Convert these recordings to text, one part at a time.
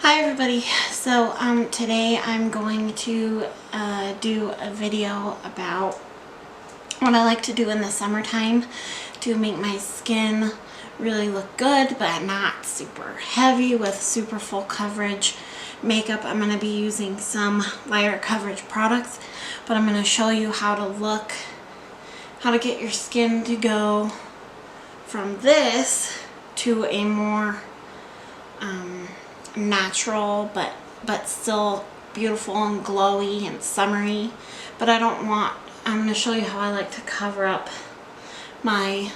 Hi everybody. So today I'm going to do a video about what I like to do in the summertime to make my skin really look good but not super heavy with super full coverage makeup. I'm going to be using some lighter coverage products, but I'm going to show you how to get your skin to go from this to a more natural but still beautiful and glowy and summery. But I'm going to show you how I like to cover up my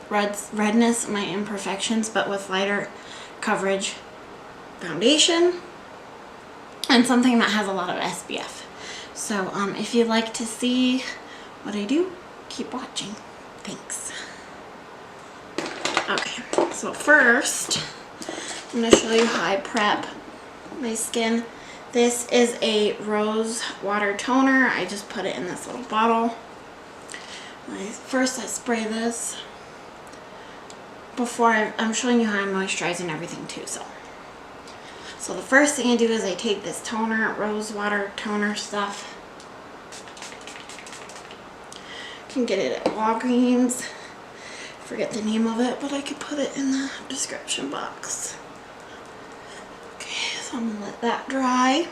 redness, my imperfections, but with lighter coverage foundation and something that has a lot of SPF. So if you'd like to see what I do, keep watching. Thanks. Okay, so first I'm going to show you how I prep my skin. This is a rose water toner. I just put it in this little bottle. First I spray this before I'm showing you how I'm moisturizing everything too. So the first thing I do is I take this toner, rose water toner stuff. You can get it at Walgreens. I forget the name of it, but I could put it in the description box. So I'm going to let that dry.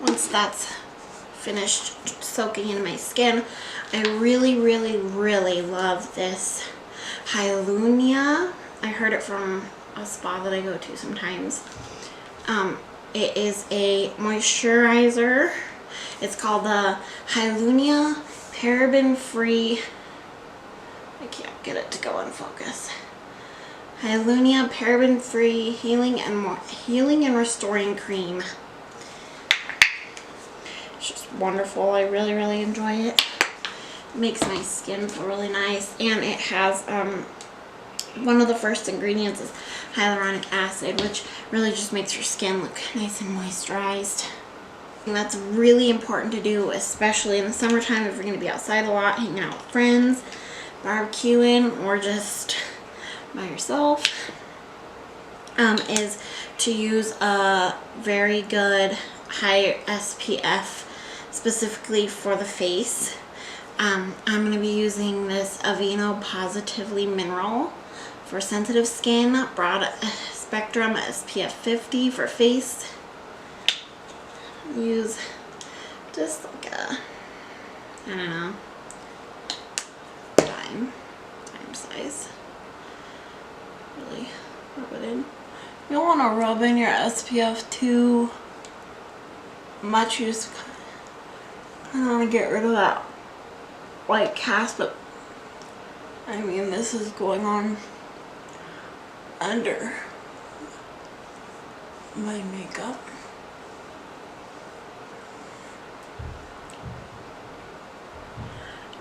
Once that's finished soaking into my skin, I really love this Hyalurnia. I heard it from a spa that I go to sometimes. It is a moisturizer. It's called the Hyalurnia paraben-free. I can't get it to go in focus. Hyalurnia paraben-free healing and restoring cream. It's just wonderful. I really enjoy it. It makes my skin feel really nice, and it has one of the first ingredients is hyaluronic acid, which really just makes your skin look nice and moisturized. And that's really important to do, especially in the summertime if you're going to be outside a lot, hanging out with friends, barbecuing, or just by yourself, is to use a very good high SPF specifically for the face. I'm going to be using this Aveeno Positively Mineral for sensitive skin, broad spectrum SPF 50 for face. Use just like a, I don't know, dime size. Really rub it in. You don't want to rub in your SPF too much. You just kind of want to get rid of that white cast, but I mean, this is going on under my makeup.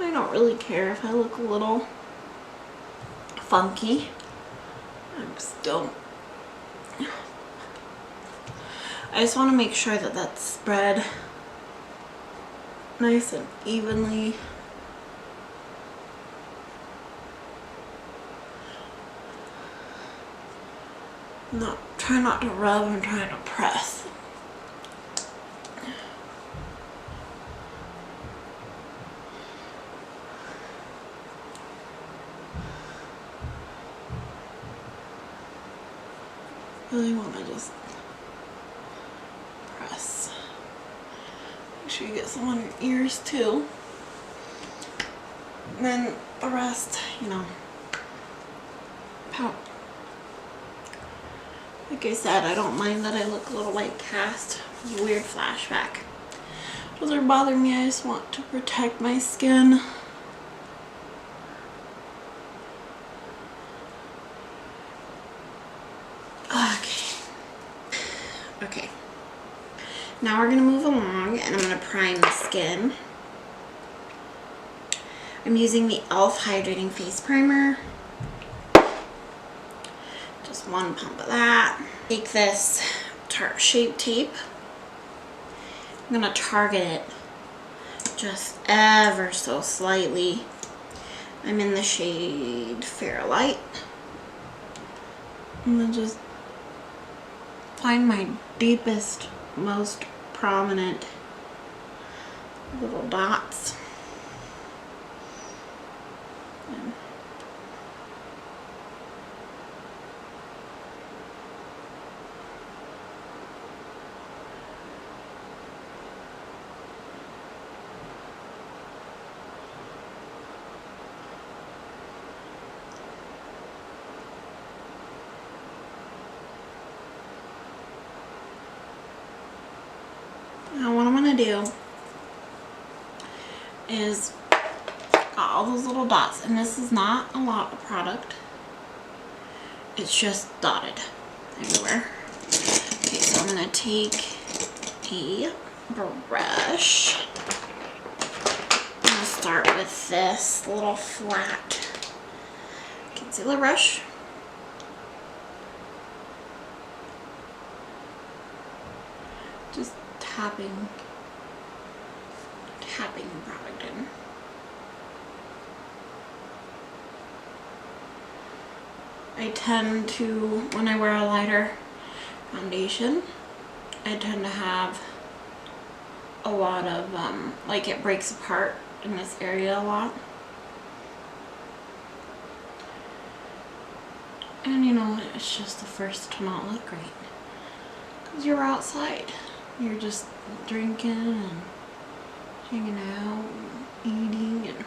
I don't really care if I look a little funky. I just want to make sure that that's spread nice and evenly. Try not to rub, and try to press. Really want to just press. Make sure you get some on your ears too. And then the rest, you know, pout. Like I said, I don't mind that I look a little white cast. Weird flashback. Doesn't bother me. I just want to protect my skin. Okay. Now we're going to move along, and I'm going to prime the skin. I'm using the e.l.f. Hydrating Face Primer. Just one pump of that. Take this Tarte Shape Tape I'm gonna target it just ever so slightly. I'm in the shade Fairlight. I'm gonna just find my deepest, most prominent little dots. And now what I'm gonna do is got all those little dots, and this is not a lot of product. It's just dotted everywhere. Okay, so I'm gonna take a brush. I'm gonna start with this little flat concealer brush. Just tapping the product in. I tend to, when I wear a lighter foundation, I tend to have a lot of, like it breaks apart in this area a lot. And you know, it's just the first to not look great. Because you're outside. You're just drinking and hanging out and eating and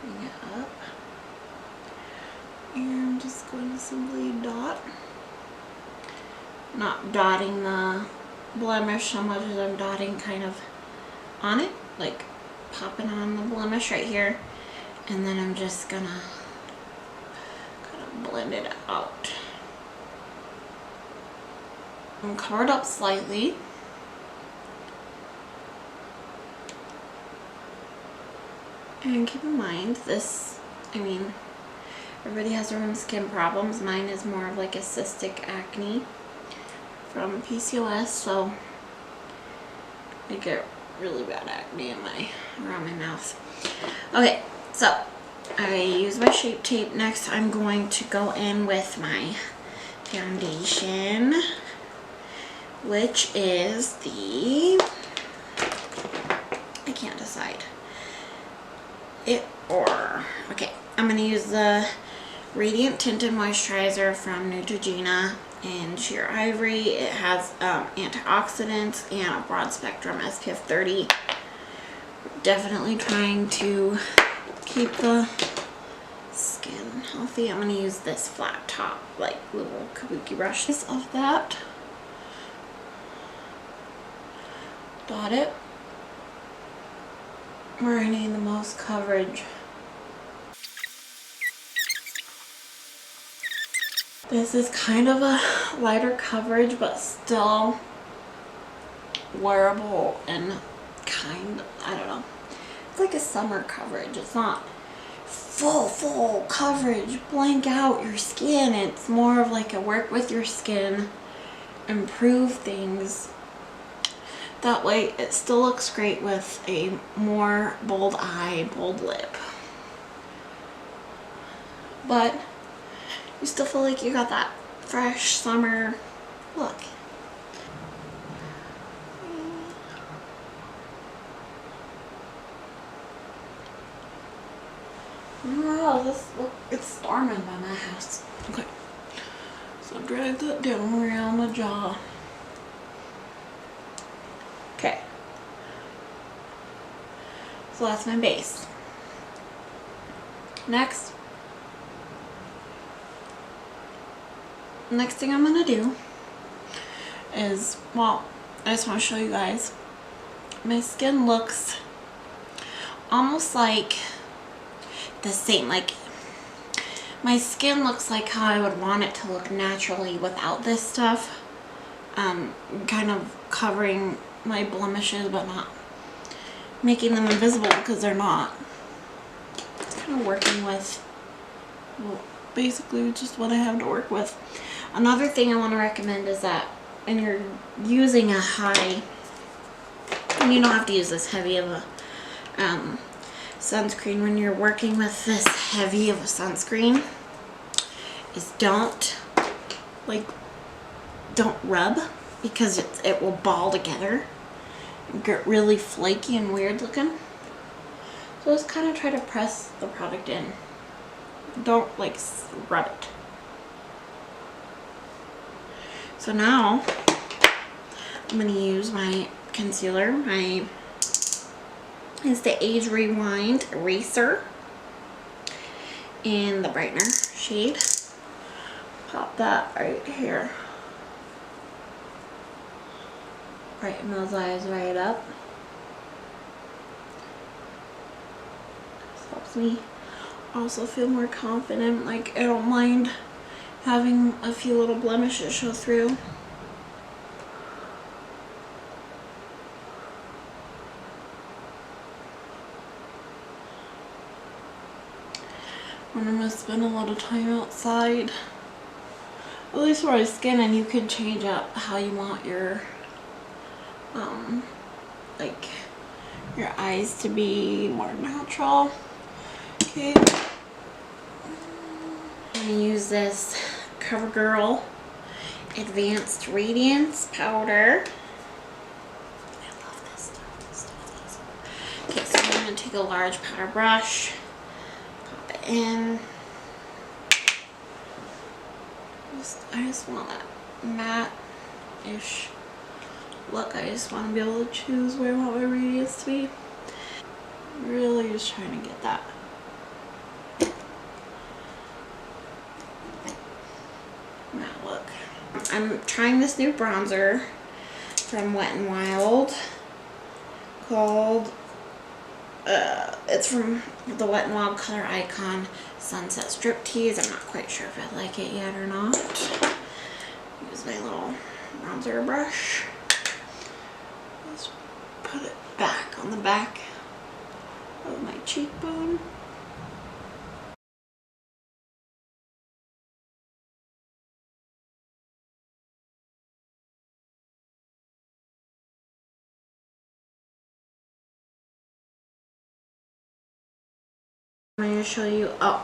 bring it up. And I'm just going to simply dot. Not dotting the blemish so much as I'm dotting kind of on it, like popping on the blemish right here. And then I'm just gonna kind of blend it out. I'm covered up slightly. And keep in mind this, I mean, everybody has their own skin problems. Mine is more of like a cystic acne from PCOS, so I get really bad acne around my mouth. Okay, so I use my Shape Tape. Next I'm going to go in with my foundation, which is the, I can't decide. Okay, I'm going to use the Radiant Tinted Moisturizer from Neutrogena in Sheer Ivory. It has antioxidants and a broad spectrum SPF 30. Definitely trying to keep the skin healthy. I'm going to use this flat top, like little kabuki brush of that. Dot it where I need the most coverage. This is kind of a lighter coverage, but still wearable and kind of, I don't know. It's like a summer coverage. It's not full coverage, blank out your skin. It's more of like a work with your skin, improve things. That way it still looks great with a more bold eye, bold lip. But you still feel like you got that fresh summer look. Wow, it's storming by my house. Okay. So drag that down around the jaw. Okay. So that's my base. Next thing I'm gonna do is, well, I just want to show you guys. My skin looks almost like the same, like my skin looks like how I would want it to look naturally without this stuff. Kind of covering my blemishes but not making them invisible because they're not. It's kind of working with basically just what I have to work with. Another thing I want to recommend is that when you're using a high, and you don't have to use this heavy of a sunscreen, when you're working with this heavy of a sunscreen, is don't rub, because it will ball together and get really flaky and weird looking. So just kind of try to press the product in. Don't like rub it. So now I'm going to use my concealer. It's the Age Rewind Eraser in the brightener shade. Pop that right here. Brighten those eyes right up. This helps me also feel more confident. Like, I don't mind having a few little blemishes show through. When I'm going to spend a lot of time outside, at least for my skin, and you can change up how you want your like your eyes to be more natural. Okay, I'm going to use this CoverGirl Advanced Radiance Powder. I love this stuff. This stuff is awesome. Okay, so I'm going to take a large powder brush, pop it in. I just want that matte-ish look. I just want to be able to choose where I want my radiance to be. Really just trying to get that. Matte look. I'm trying this new bronzer from Wet n Wild called, it's from the Wet n Wild Color Icon Sunset Striptease. I'm not quite sure if I like it yet or not. Use my little bronzer brush. Just put it back on the back of my cheekbone. I'm going to show you, I'm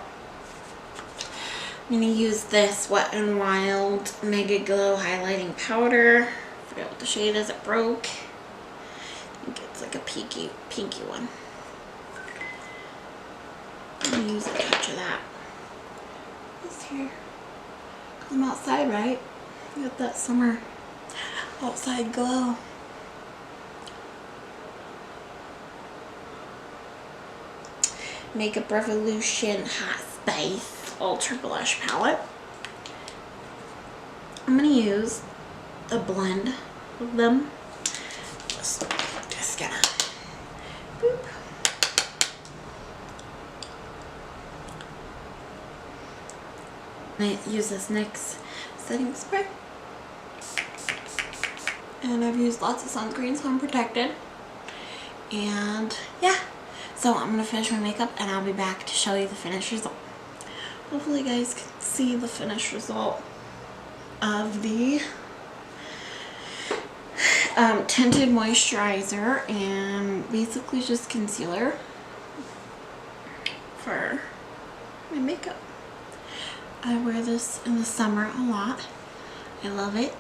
going to use this Wet n Wild Mega Glow Highlighting Powder. I forget what the shade is, it broke. I think it's like a pinky one. I'm going to use a touch of that. This here. I'm outside, right? Got that summer outside glow. Makeup Revolution Hot Spice Ultra Blush Palette. I'm going to use a blend of them. Just gonna boop. I use this NYX setting spray. And I've used lots of sunscreen, so I'm protected. And yeah. So I'm going to finish my makeup and I'll be back to show you the finished result. Hopefully you guys can see the finished result of the tinted moisturizer and basically just concealer for my makeup. I wear this in the summer a lot. I love it.